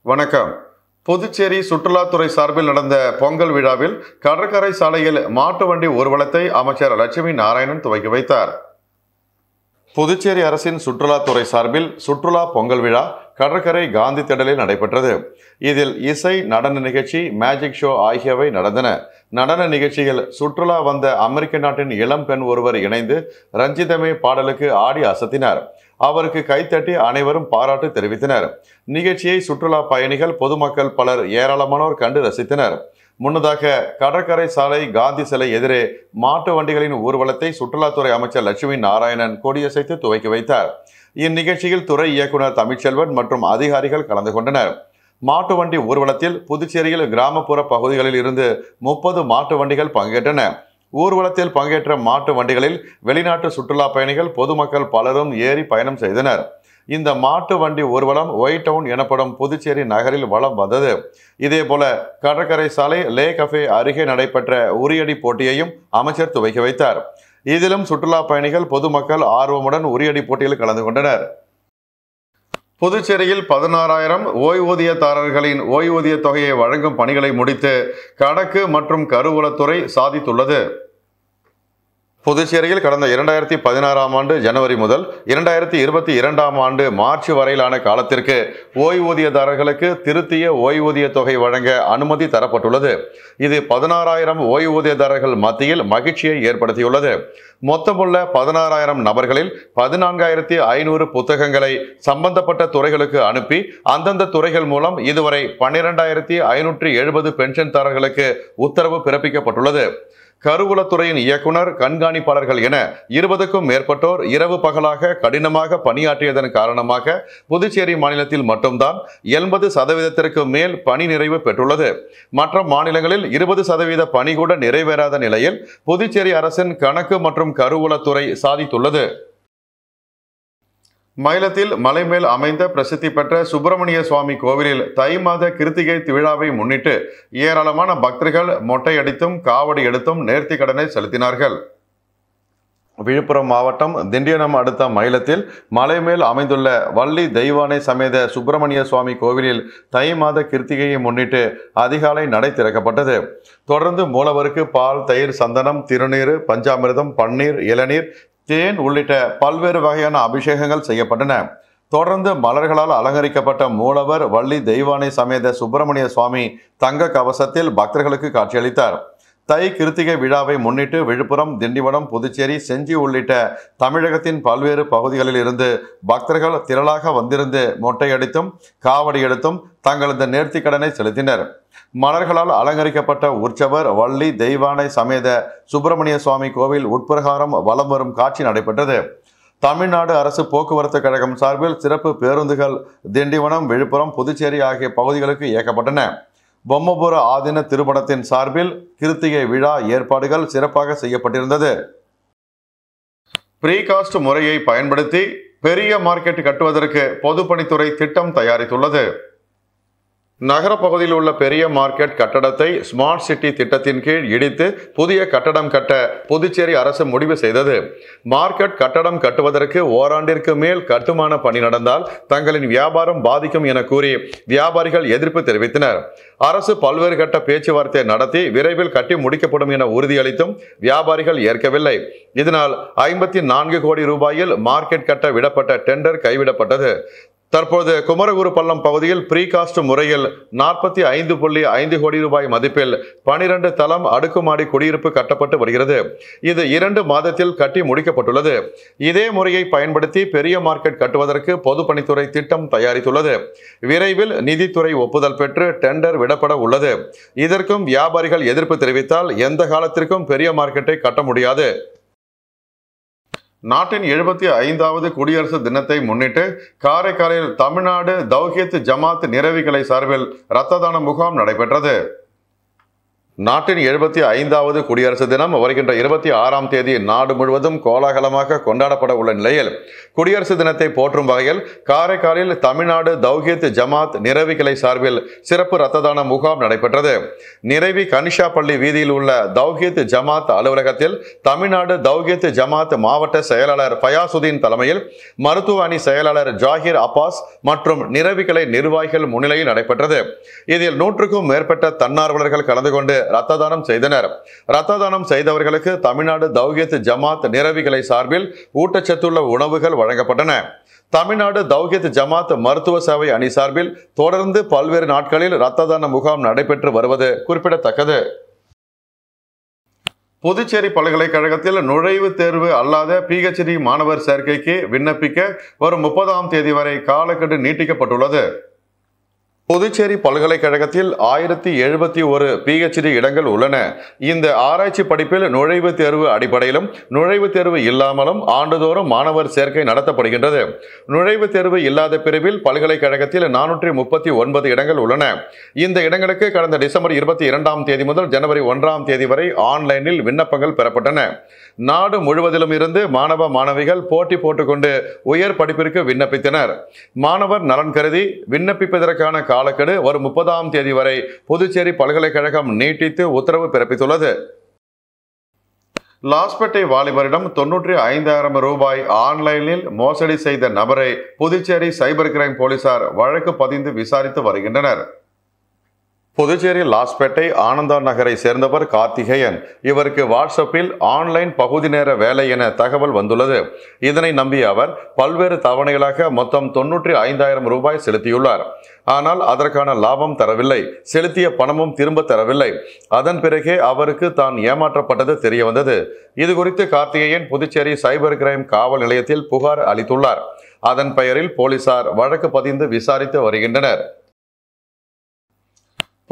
வணக்கம். புதுச்சேரி சுற்றுலாத்துறை சார்பில் நடந்த பொங்கல் விழாவில் கடற்கரை சாலையில் மாட்டு வண்டி ஊர்வலத்தை அமைச்சர் லட்சுமி நாராயணன் துவக்கி வைத்தார். புதுச்சேரி அரசின் சுற்றுலாத்துறை சார்பில் சுற்றுலா பொங்கல் விழா கடற்கரை காந்தி திடலில் நடைபெற்றது. இதில் இசை, நடன நிகழ்ச்சி, மேஜிக் ஷோ ஆகியவை நடந்தன. நடன நிகழ்ச்சியில் சுற்றுலா வந்த அமெரிக்க நாட்டின் இளம் பெண் ஒருவர் இணைந்து ரஞ்சிதமே பாடலுக்கு ஆடி அசத்தினார். அவருக்கு கைத்தட்டி அனைவரும் பாராட்டு தெரிவித்தனர். நிகழ்ச்சியை சுற்றுலா பயணிகள், பொதுமக்கள் பலர் ஏராளமானோர் கண்டு ரசித்தனர். முன்னதாக கடற்கரை சாலை காந்தி சிலை எதிரே மாட்டு வண்டிகளின் ஊர்வலத்தை சுற்றுலாத்துறை அமைச்சர் லட்சுமி நாராயணன் கொடியசைத்து துவக்கி வைத்தார். இந்நிகழ்ச்சியில் துறை இயக்குனர் தமிழ்ச்செல்வன் மற்றும் அதிகாரிகள் கலந்து கொண்டனர். மாட்டு வண்டி ஊர்வலத்தில் புதுச்சேரியில் கிராமப்புற பகுதிகளில் இருந்து 30 மாட்டு வண்டிகள் பங்கேற்றன. ஊர்வலத்தில் பங்கேற்ற மாட்டு வண்டிகளில் வெளிநாட்டு சுற்றுலா பயணிகள், பொதுமக்கள் பலரும் ஏறி பயணம் செய்தனர். இந்த மாட்டு வண்டி ஊர்வலம் ஒயிட் டவுன் எனப்படும் புதுச்சேரி நகரில் வலம் வந்தது. இதேபோல கடற்கரை சாலை லே கஃபே அருகே நடைபெற்ற உரியடி போட்டியையும் அமைச்சர் துவக்கி வைத்தார். இதிலும் சுற்றுலா பயணிகள், பொதுமக்கள் ஆர்வமுடன் உரியடி போட்டியில் கலந்து கொண்டனர். புதுச்சேரியில் 16,000 ஓய்வூதியதாரர்களின் ஓய்வூதிய தொகையை வழங்கும் பணிகளை முடித்து கணக்கு மற்றும் கருவூலத்துறை சாதித்துள்ளது. புதுச்சேரியில் கடந்த 2016ஆம் ஆண்டு ஜனவரி முதல் 2022ஆம் ஆண்டு மார்ச் வரையிலான காலத்திற்கு ஓய்வூதியதாரர்களுக்கு திருத்திய ஓய்வூதிய தொகை வழங்க அனுமதி தரப்பட்டுள்ளது. இது 16,000 ஓய்வூதியதாரர்கள் மத்தியில் மகிழ்ச்சியை ஏற்படுத்தியுள்ளது. மொத்தமுள்ள 16,000 நபர்களில் 14,500 புத்தகங்களை சம்பந்தப்பட்ட துறைகளுக்கு அனுப்பி அந்தந்த துறைகள் மூலம் இதுவரை 12,570 பென்ஷன்தாரர்களுக்கு உத்தரவு பிறப்பிக்கப்பட்டுள்ளது. கருவூலத்துறையின் இயக்குனர், கண்காணிப்பாளர்கள் என 20க்கும் மேற்பட்டோர் இரவு பகலாக கடினமாக பணியாற்றியதன் காரணமாக புதுச்சேரி மாநிலத்தில் மட்டும்தான் 80% மேல் பணி நிறைவு பெற்றுள்ளது. மற்ற மாநிலங்களில் 20% பணி கூட நிறைவேறாத நிலையில் புதுச்சேரி அரசின் கணக்கு மற்றும் கருவூலத்துறை சாதித்துள்ளது. மயிலத்தில் மலை மேல் அமைந்த பிரசித்தி பெற்ற சுப்பிரமணிய சுவாமி கோவிலில் தை மாத கிருத்திகை விழாவை முன்னிட்டு ஏராளமான பக்தர்கள் மொட்டை அடித்தும் காவடி எடுத்தும் நேர்த்தி கடனை செலுத்தினார்கள். விழுப்புரம் மாவட்டம் திண்டிவனம் அடுத்த மயிலத்தில் மலை மேல் அமைந்துள்ள வள்ளி தெய்வானை சமேத சுப்பிரமணிய சுவாமி கோவிலில் தை மாத கிருத்திகையை முன்னிட்டு அதிகாலை நடை திறக்கப்பட்டது. தொடர்ந்து மூலவருக்கு பால், தயிர், சந்தனம், திருநீர், பஞ்சாமிர்தம், பன்னீர், இளநீர், தேன் உள்ளிட்ட பல்வேறு வகையான அபிஷேகங்கள் செய்யப்பட்டன. தொடர்ந்து மலர்களால் அலங்கரிக்கப்பட்ட மூலவர் வள்ளி தெய்வானை சமேத சுப்பிரமணிய சுவாமி தங்க கவசத்தில் பக்தர்களுக்கு காட்சியளித்தார். தை கிருத்திகை விழாவை முன்னிட்டு விழுப்புரம், திண்டிவனம், புதுச்சேரி, செஞ்சி உள்ளிட்ட தமிழகத்தின் பல்வேறு பகுதிகளில் இருந்து பக்தர்கள் திரளாக வந்திருந்து மொட்டையடித்தும் காவடி எடுத்தும் தங்களது நேர்த்தி கடனை செலுத்தினர். மலர்களால் அலங்கரிக்கப்பட்ட உற்சவர் வள்ளி தெய்வானை சமேத சுப்பிரமணிய சுவாமி கோவில் உட்பிரகாரம் வலம் வரும் காட்சி நடைபெற்றது. தமிழ்நாடு அரசு போக்குவரத்து கழகம் சார்பில் சிறப்பு பேருந்துகள் திண்டிவனம், விழுப்புரம், புதுச்சேரி ஆகிய பகுதிகளுக்கு இயக்கப்பட்டன. பொம்மபுர ஆதீன திருமணத்தின் சார்பில் கிருத்திகை விழா ஏற்பாடுகள் சிறப்பாக செய்யப்பட்டிருந்தது. ப்ரீகாஸ்ட் முறையை பயன்படுத்தி பெரிய மார்க்கெட் கட்டுவதற்கு பொதுப்பணித்துறை திட்டம் தயாரித்துள்ளது. நகர பகுதியில் உள்ள பெரிய மார்க்கெட் கட்டடத்தை ஸ்மார்ட் சிட்டி திட்டத்தின் கீழ் இடித்து புதிய கட்டடம் கட்ட புதுச்சேரி அரசு முடிவு செய்தது. மார்க்கெட் கட்டடம் கட்டுவதற்கு ஓராண்டிற்கு மேல் கட்டுமான பணி நடந்தால் தங்களின் வியாபாரம் பாதிக்கும் என கூறி வியாபாரிகள் எதிர்ப்பு தெரிவித்தனர். அரசு பல்வேறு கட்ட பேச்சுவார்த்தை நடத்தி விரைவில் கட்டி முடிக்கப்படும் என உறுதியளித்தும் வியாபாரிகள் ஏற்கவில்லை. இதனால் 54 கோடி ரூபாயில் மார்க்கெட் கட்ட விடப்பட்ட டெண்டர் கைவிடப்பட்டது. தற்போது குமரகுரு பள்ளம் பகுதியில் ப்ரீகாஸ்ட் முறையில் 45.5 கோடி ரூபாய் மதிப்பில் 12 தளம் அடுக்குமாடி குடியிருப்பு கட்டப்பட்டு வருகிறது. இது 2 மாதத்தில் கட்டி முடிக்கப்பட்டுள்ளது. இதே முறையை பயன்படுத்தி பெரிய மார்க்கெட் கட்டுவதற்கு பொதுப்பணித்துறை திட்டம் தயாரித்துள்ளது. விரைவில் நிதித்துறை ஒப்புதல் பெற்று டெண்டர் விடப்பட உள்ளது. இதற்கும் வியாபாரிகள் எதிர்ப்பு தெரிவித்தால் எந்த காலத்திற்கும் பெரிய மார்க்கெட்டை கட்ட முடியாது. நாட்டின் 75வது குடியரசு தினத்தை முன்னிட்டு காரைக்காலில் தமிழ்நாடு தௌஹீத் ஜமாத் நிரவிகளை சார்பில் இரத்த தான முகாம் நடைபெற்றது. நாட்டின் 75வது குடியரசு தினம் வருகின்ற 26ஆம் தேதி நாடு முழுவதும் கோலாகலமாக கொண்டாடப்பட உள்ள நிலையில் குடியரசு தினத்தை போற்றும் வகையில் காரைக்காலில் தமிழ்நாடு தௌஹீத் ஜமாத் நிரவி கிளை சார்பில் சிறப்பு இரத்த தான முகாம் நடைபெற்றது. நிரவி கனிஷா பள்ளி வீதியில் உள்ள தௌஹீத் ஜமாத் அலுவலகத்தில் தமிழ்நாடு தௌஹீத் ஜமாத் மாவட்ட செயலாளர் ஃபயாசுதீன் தலைமையில் மருத்துவ அணி செயலாளர் ஜாகிர் அப்பாஸ் மற்றும் நிரவி கிளை நிர்வாகிகள் முன்னிலையில் நடைபெற்றது. இதில் 100க்கும் மேற்பட்ட தன்னார்வலர்கள் கலந்து கொண்டு இரத்த தானம் செய்தனர். இரத்த தானம் செய்தவர்களுக்கு தமிழ்நாடு தௌஹீத் ஜமாத் நிரவி கிளை சார்பில் ஊட்டச்சத்துள்ள உணவுகள் வழங்கப்பட்டன. தமிழ்நாடு தௌஹீத் ஜமாத் மருத்துவ சேவை அணி சார்பில் தொடர்ந்து பல்வேறு நாட்களில் இரத்த தான முகாம் நடைபெற்று வருவது குறிப்பிடத்தக்கது. புதுச்சேரி பல்கலைக்கழகத்தில் நுழைவுத் தேர்வு அல்லாத PhD மாணவர் சேர்க்கைக்கு விண்ணப்பிக்க வரும் 30ஆம் தேதி வரை காலக்கெடு நீட்டிக்கப்பட்டுள்ளது. புதுச்சேரி பல்கலைக்கழகத்தில் 1071 PhD இடங்கள் உள்ளன. இந்த ஆராய்ச்சி படிப்பில் நுழைவுத் தேர்வு அடிப்படையிலும் நுழைவுத் தேர்வு இல்லாமலும் ஆண்டுதோறும் மாணவர் சேர்க்கை நடத்தப்படுகின்றது. நுழைவுத் தேர்வு இல்லாத பிரிவில் பல்கலைக்கழகத்தில் 439 இடங்கள் உள்ளன. இந்த இடங்களுக்கு கடந்த டிசம்பர் 22ஆம் தேதி முதல் ஜனவரி 1ஆம் தேதி வரை ஆன்லைனில் விண்ணப்பங்கள் பெறப்பட்டன. நாடு முழுவதிலும் இருந்து மாணவ மாணவிகள் போட்டி போட்டுக்கொண்டு உயர் படிப்பிற்கு விண்ணப்பித்தனர். மாணவர் நலன் கருதி விண்ணப்பிப்பதற்கான காலக்கெடு வரும் 30ஆம் தேதி வரை புதுச்சேரி பல்கலைக்கழகம் நீட்டித்து உத்தரவு பிறப்பித்துள்ளது. லாஸ்பேட்டை வாலிபரிடம் 95,000 ரூபாய் ஆன்லைனில் மோசடி செய்த நபரை புதுச்சேரி சைபர் கிரைம் போலீசார் வழக்கு பதிந்து விசாரித்து வருகின்றனர். புதுச்சேரி லாஸ்பேட்டை ஆனந்தா நகரை சேர்ந்தவர் கார்த்திகேயன். இவருக்கு வாட்ஸ்அப்பில் ஆன்லைன் பகுதி நேர வேலை என தகவல் வந்துள்ளது. இதனை நம்பிய அவர் பல்வேறு தவணைகளாக மொத்தம் 95,000 ரூபாய் செலுத்தியுள்ளார். ஆனால் அதற்கான லாபம் தரவில்லை. செலுத்திய பணமும் திரும்ப தரவில்லை. அதன் பிறகே அவருக்கு தான் ஏமாற்றப்பட்டது தெரிய வந்தது. இது குறித்து கார்த்திகேயன் புதுச்சேரி சைபர் கிரைம் காவல் நிலையத்தில் புகார் அளித்துள்ளார். அதன் பெயரில் போலீசார் வழக்கு பதிந்து விசாரித்து வருகின்றனர்.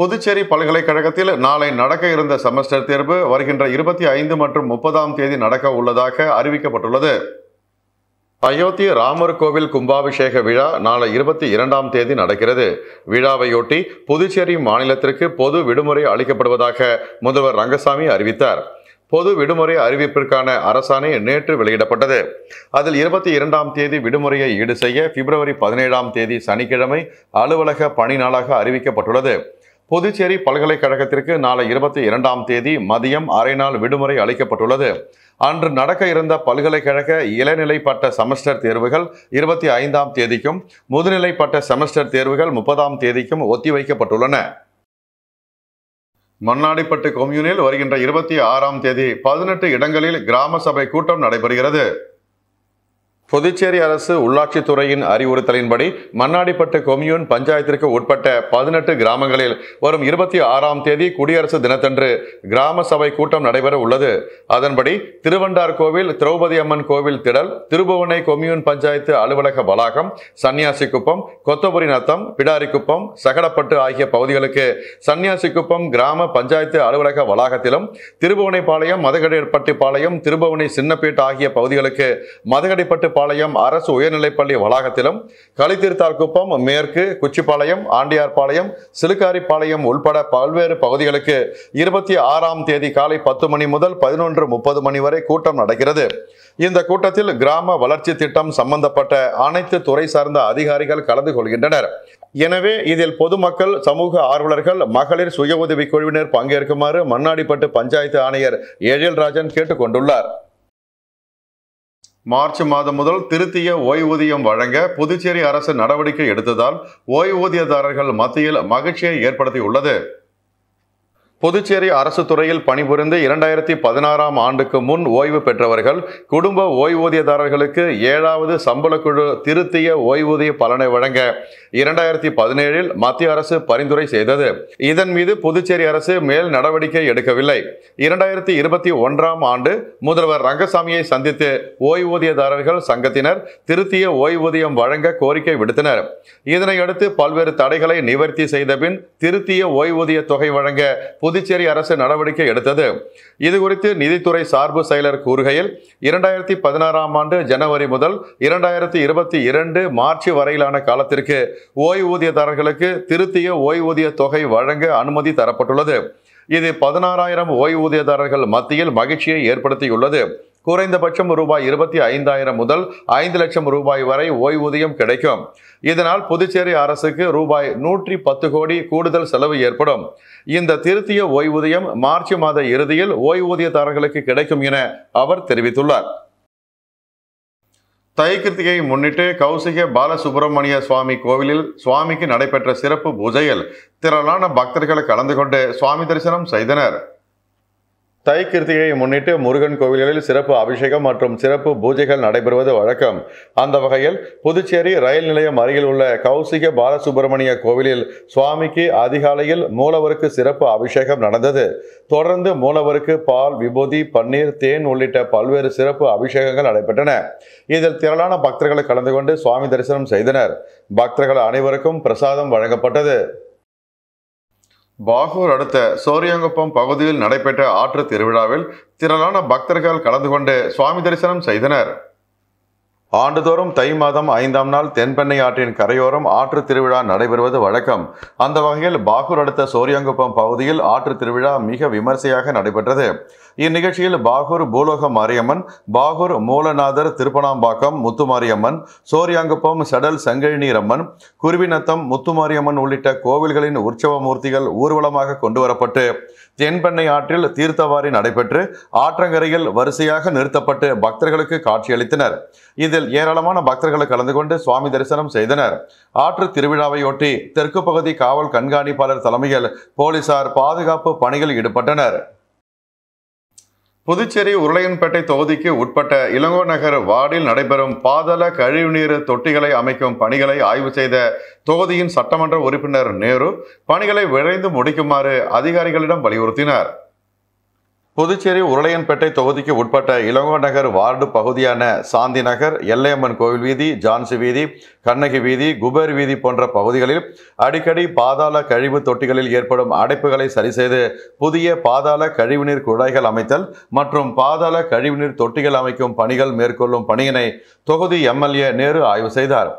புதுச்சேரி பல்கலைக்கழகத்தில் நாளை நடக்க இருந்த செமஸ்டர் தேர்வு வருகின்ற 25 மற்றும் 30ஆம் தேதி நடக்க உள்ளதாக அறிவிக்கப்பட்டுள்ளது. அயோத்தி ராமர் கோவில் கும்பாபிஷேக விழா நாளை 22ஆம் தேதி நடக்கிறது. விழாவையொட்டி புதுச்சேரி மாநிலத்திற்கு பொது விடுமுறை அளிக்கப்படுவதாக முதல்வர் ரங்கசாமி அறிவித்தார். பொது விடுமுறை அறிவிப்பிற்கான அரசாணை நேற்று வெளியிடப்பட்டது. அதில் 22ஆம் தேதி விடுமுறையை ஈடு செய்ய பிப்ரவரி 17ஆம் தேதி சனிக்கிழமை அலுவலக பணி நாளாக அறிவிக்கப்பட்டுள்ளது. புதுச்சேரி பல்கலைக்கழகத்திற்கு நாளை 22ஆம் தேதி மதியம் அரை நாள் விடுமுறை அளிக்கப்பட்டுள்ளது. அன்று நடக்க இருந்த பல்கலைக்கழக இளநிலை பட்ட செமஸ்டர் தேர்வுகள் 25ஆம் தேதிக்கும் முதுநிலை பட்ட செமஸ்டர் தேர்வுகள் 30ஆம் தேதிக்கும் ஒத்திவைக்கப்பட்டுள்ளன. மண்ணாடிப்பட்டு கொம்யூனில் வருகின்ற 26ஆம் தேதி 18 இடங்களில் கிராம சபை கூட்டம் நடைபெறுகிறது. புதுச்சேரி அரசு உள்ளாட்சித்துறையின் அறிவுறுத்தலின்படி மண்ணாடிப்பட்டு கொம்யூன் பஞ்சாயத்திற்கு உட்பட்ட 18 கிராமங்களில் வரும் 26ஆம் தேதி குடியரசு தினத்தன்று கிராம சபை கூட்டம் நடைபெற உள்ளது. அதன்படி திருவண்டார் கோவில், திரௌபதி அம்மன் கோவில் திடல், திருபுவனை கொம்யூன் பஞ்சாயத்து அலுவலக வளாகம், சன்னியாசிக்குப்பம், கொத்தபுரி நத்தம், பிடாரிக்குப்பம், சகடப்பட்டு ஆகிய பகுதிகளுக்கு சன்னியாசிக்குப்பம் கிராம பஞ்சாயத்து அலுவலக வளாகத்திலும், திருபுவனைப்பாளையம், மதகடிப்பட்டு பாளையம், திருபுவனை சின்னப்பேட் ஆகிய பகுதிகளுக்கு மதகடிப்பட்டு பாளையம் அரசு உயர்நிலைப்பள்ளி வளாகத்திலும், களித்தீர்த்தால்குப்பம், மேற்கு, குச்சிப்பாளையம், ஆண்டியார்பாளையம், சிலுக்காரிப்பாளையம் உள்பட பல்வேறு பகுதிகளுக்கு 26ஆம் தேதி காலை 10 மணி முதல் 11:30 மணி வரை கூட்டம் நடக்கிறது. இந்த கூட்டத்தில் கிராம வளர்ச்சி திட்டம் சம்பந்தப்பட்ட அனைத்து துறை சார்ந்த அதிகாரிகள் கலந்து கொள்கின்றனர். எனவே இதில் பொதுமக்கள், சமூக ஆர்வலர்கள், மகளிர் சுய உதவி குழுவினர் பங்கேற்குமாறு மண்ணாடிப்பட்டு பஞ்சாயத்து ஆணையர் எழில்ராஜன் கேட்டுக்கொண்டுள்ளார். மார்ச் மாதம் முதல் திருத்திய ஓய்வூதியம் வழங்க புதுச்சேரி அரசு நடவடிக்கை எடுத்ததால் ஓய்வூதியதாரர்கள் மத்தியில் மகிழ்ச்சியை ஏற்படுத்தியுள்ளது. புதுச்சேரி அரசு துறையில் பணிபுரிந்து 2016ஆம் ஆண்டுக்கு முன் ஓய்வு பெற்றவர்கள், குடும்ப ஓய்வூதியதாரர்களுக்கு 7வது சம்பளக்குழு திருத்திய ஓய்வூதிய பலனை வழங்க 2017இல் மத்திய அரசு பரிந்துரை செய்தது. இதன் மீது புதுச்சேரி அரசு மேல் நடவடிக்கை எடுக்கவில்லை. 2021ஆம் ஆண்டு முதல்வர் ரங்கசாமியை சந்தித்து ஓய்வூதியதாரர்கள் சங்கத்தினர் திருத்திய ஓய்வூதியம் வழங்க கோரிக்கை விடுத்தனர். இதனையடுத்து பல்வேறு தடைகளை நிவர்த்தி செய்த பின் திருத்திய ஓய்வூதிய தொகை வழங்க புதுச்சேரி அரசு நடவடிக்கை எடுத்தது. இதுகுறித்து நிதித்துறை சார்பு செயலர் கூறுகையில், 2016ஆம் ஆண்டு ஜனவரி முதல் 2022 மார்ச் வரையிலான காலத்திற்கு ஓய்வூதியதாரர்களுக்கு திருத்திய ஓய்வூதிய தொகை வழங்க அனுமதி தரப்பட்டுள்ளது. இது 16,000 ஓய்வூதியதாரர்கள் மத்தியில் மகிழ்ச்சியை ஏற்படுத்தியுள்ளது. குறைந்தபட்சம் ரூபாய் 25,000 முதல் 5 லட்சம் ரூபாய் வரை ஓய்வூதியம் கிடைக்கும். இதனால் புதுச்சேரி அரசுக்கு ரூபாய் 110 கோடி கூடுதல் செலவு ஏற்படும். இந்த திருத்திய ஓய்வூதியம் மார்ச் மாத இறுதியில் ஓய்வூதியதாரர்களுக்கு கிடைக்கும் என அவர் தெரிவித்துள்ளார். தை கிருத்திகையை முன்னிட்டு கௌசிக பாலசுப்பிரமணிய சுவாமி கோவிலில் சுவாமிக்கு நடைபெற்ற சிறப்பு பூஜையில் திரளான பக்தர்கள் கலந்து கொண்டு சுவாமி தரிசனம் செய்தனர். தை கிருத்திகையை முன்னிட்டு முருகன் கோவில்களில் சிறப்பு அபிஷேகம் மற்றும் சிறப்பு பூஜைகள் நடைபெறுவது வழக்கம். அந்த வகையில் புதுச்சேரி ரயில் நிலையம் அருகில் உள்ள கௌசிக பாலசுப்பிரமணிய கோவிலில் சுவாமிக்கு அதிகாலையில் மூலவருக்கு சிறப்பு அபிஷேகம் நடந்தது. தொடர்ந்து மூலவருக்கு பால், விபூதி, பன்னீர், தேன் உள்ளிட்ட பல்வேறு சிறப்பு அபிஷேகங்கள் நடைபெற்றன. இதில் திரளான பக்தர்கள் கலந்து கொண்டு சுவாமி தரிசனம் செய்தனர். பக்தர்கள் அனைவருக்கும் பிரசாதம் வழங்கப்பட்டது. பாகூர் அடுத்த சோரியாங்குப்பம் பகுதியில் நடைபெற்ற ஆற்று திருவிழாவில் திரளான பக்தர்கள் கலந்து கொண்டு சுவாமி தரிசனம் செய்தனர். ஆண்டுதோறும் தை மாதம் 5ஆம் நாள் தென்பெண்ணை ஆற்றின் கரையோரம் ஆற்று திருவிழா நடைபெறுவது வழக்கம். அந்த வகையில் பாகூர் அடுத்த சோரியாங்குப்பம் பகுதியில் ஆற்று திருவிழா மிக விமர்சையாக நடைபெற்றது. இந்நிகழ்ச்சியில் பாகூர் பூலோக மாரியம்மன், பாகூர் மூலநாதர் திருப்பனாம்பாக்கம் முத்துமாரியம்மன், சோரியாங்குப்பம் செடல் செங்கழிநீரம்மன், குருவிநத்தம் முத்துமாரியம்மன் உள்ளிட்ட கோவில்களின் உற்சவ மூர்த்திகள் ஊர்வலமாக கொண்டுவரப்பட்டு தென்பெண்ணை ஆற்றில் தீர்த்தவாரி நடைபெற்று ஆற்றங்கரையில் வரிசையாக நிறுத்தப்பட்டு பக்தர்களுக்கு காட்சியளித்தனர். இதில் ஏராளமான பக்தர்கள் கலந்து கொண்டு சுவாமி தரிசனம் செய்தனர். ஆற்று திருவிழாவையொட்டி தெற்கு பகுதி காவல் கண்காணிப்பாளர் தலைமையில் போலீசார் பாதுகாப்பு பணியில் ஈடுபட்டனர். புதுச்சேரி உருளையன்பேட்டை தொகுதிக்கு உட்பட்ட இளங்கோ நகர் வார்டில் நடைபெறும் பாதாள கழிவுநீர் தொட்டிகளை அமைக்கும் பணிகளை ஆய்வு செய்த தொகுதியின் சட்டமன்ற உறுப்பினர் நேரு பணிகளை விரைந்து முடிக்குமாறு அதிகாரிகளிடம் வலியுறுத்தினார். புதுச்சேரி உருளையன்பேட்டை தொகுதிக்கு உட்பட்ட இளங்கோ நகர் வார்டு பகுதியான சாந்தி நகர், எல்லையம்மன் கோவில் வீதி, ஜான்சி வீதி, கண்ணகி வீதி, குபேர் வீதி போன்ற பகுதிகளில் அடிக்கடி பாதாள கழிவு தொட்டிகளில் ஏற்படும் அடைப்புகளை சரிசெய்து புதிய பாதாள கழிவுநீர் குழாய்கள் அமைத்தல் மற்றும் பாதாள கழிவுநீர் தொட்டிகள் அமைக்கும் பணிகள் மேற்கொள்ளும் பணியினை தொகுதி எம்எல்ஏ நேரு ஆய்வு செய்தார்.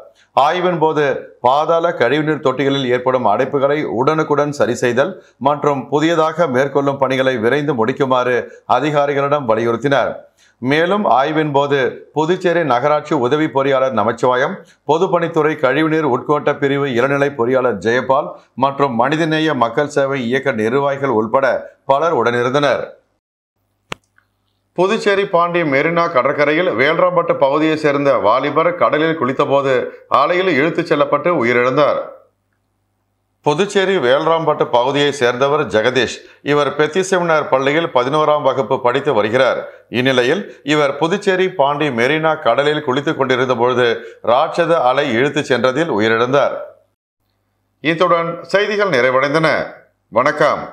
ஆய்வின் போது பாதாள கழிவுநீர் தொட்டிகளில் ஏற்படும் அடைப்புகளை உடனுக்குடன் சரி செய்தல் மற்றும் புதியதாக மேற்கொள்ளும் பணிகளை விரைந்து முடிக்குமாறு அதிகாரிகளிடம் வலியுறுத்தினார். மேலும் ஆய்வின் போது புதுச்சேரி நகராட்சி உதவி பொறியாளர் நமச்சிவாயம், பொதுப்பணித்துறை கழிவுநீர் உட்கோட்ட பிரிவு இளநிலை பொறியாளர் ஜெயபால் மற்றும் மனிதநேய மக்கள் சேவை இயக்க நிர்வாகிகள் உட்பட பலர் உடனிருந்தனர். புதுச்சேரி பாண்டி மெரினா கடற்கரையில் வேல்ராம்பட்டு பகுதியை சேர்ந்த வாலிபர் கடலில் குளித்தபோது ஆலையில் இழுத்துச் செல்லப்பட்டு உயிரிழந்தார். புதுச்சேரி வேல்ராம்பட்டு பகுதியை சேர்ந்தவர் ஜெகதீஷ். இவர் பெத்திசெமினார் பள்ளியில் 11ஆம் வகுப்பு படித்து வருகிறார். இந்நிலையில் இவர் புதுச்சேரி பாண்டி மெரினா கடலில் குளித்துக் கொண்டிருந்த பொழுது ராட்சத அலை இழுத்துச் சென்றதில் உயிரிழந்தார். இத்துடன் செய்திகள் நிறைவடைந்தன. வணக்கம்.